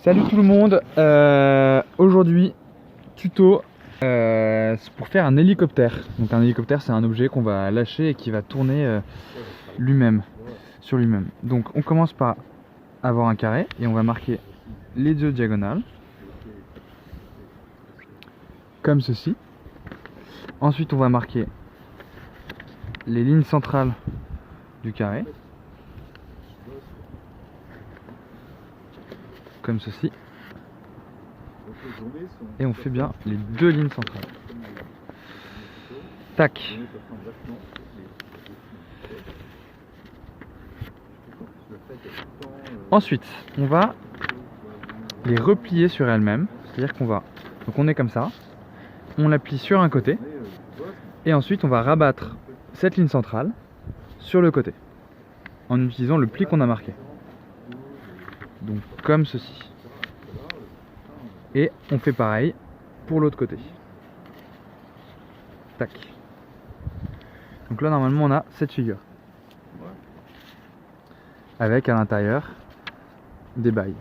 Salut tout le monde, aujourd'hui tuto pour faire un hélicoptère. Donc un hélicoptère, c'est un objet qu'on va lâcher et qui va tourner sur lui-même. Donc on commence par avoir un carré et on va marquer les deux diagonales comme ceci. Ensuite on va marquer les lignes centrales du carré comme ceci, et on fait bien les deux lignes centrales. Tac. Ensuite on va les replier sur elles-mêmes, c'est-à-dire qu'on va, donc on est comme ça, on la plie sur un côté et ensuite on va rabattre cette ligne centrale sur le côté en utilisant le pli qu'on a marqué, donc comme ceci, et on fait pareil pour l'autre côté. Tac. Donc là normalement on a cette figure avec à l'intérieur des bails.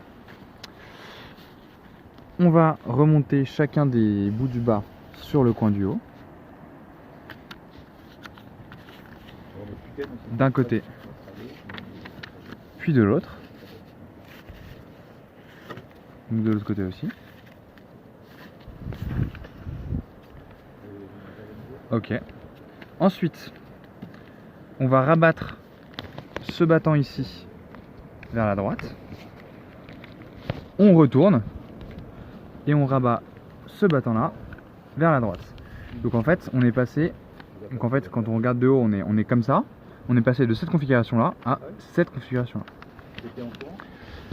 On va remonter chacun des bouts du bas sur le coin du haut, d'un côté puis de l'autre, de l'autre côté aussi. Ok. Ensuite on va rabattre ce battant ici vers la droite, on retourne et on rabat ce battant là vers la droite. Donc en fait on est passé, donc en fait quand on regarde de haut on est comme ça, on est passé de cette configuration là à cette configuration là.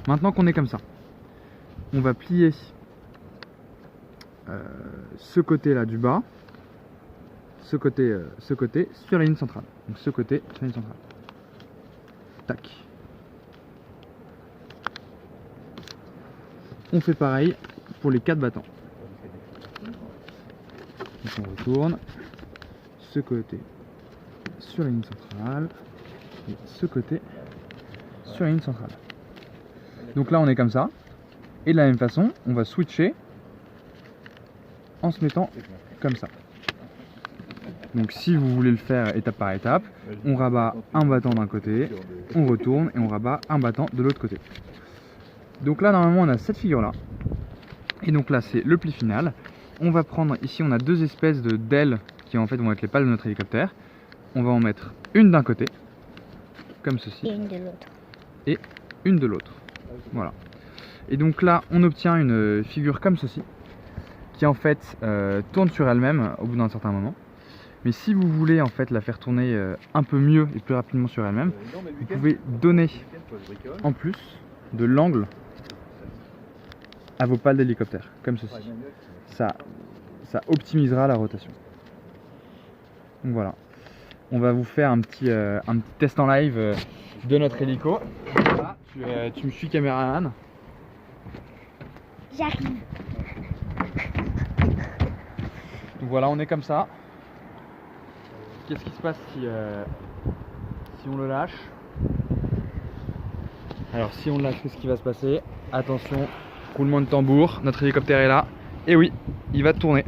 Maintenant qu'on est comme ça, on va plier ce côté là du bas, ce côté sur la ligne centrale, donc ce côté sur la ligne centrale. Tac. On fait pareil pour les 4 battants. Donc on retourne ce côté sur la ligne centrale et ce côté sur la ligne centrale. Donc là on est comme ça, et de la même façon on va switcher en se mettant comme ça. Donc si vous voulez le faire étape par étape, on rabat un battant d'un côté, on retourne et on rabat un battant de l'autre côté. Donc là normalement on a cette figure là, et donc là c'est le pli final. On va prendre, ici on a deux espèces d'ailes qui en fait vont être les pales de notre hélicoptère. On va en mettre une d'un côté, comme ceci, et une de l'autre. Et une de l'autre. Voilà. Et donc là on obtient une figure comme ceci, qui en fait tourne sur elle-même au bout d'un certain moment. Mais si vous voulez en fait la faire tourner un peu mieux et plus rapidement sur elle-même, vous pouvez donner en plus de l'angle à vos pales d'hélicoptère, comme ceci. Ça optimisera la rotation. Donc voilà. On va vous faire un petit test en live de notre hélico. Voilà, tu me suis caméraman. J'arrive. Donc voilà, on est comme ça. Qu'est-ce qui se passe si on le lâche? Alors si on le lâche, qu'est-ce qui va se passer? Attention, roulement de tambour, notre hélicoptère est là. Et oui, il va tourner.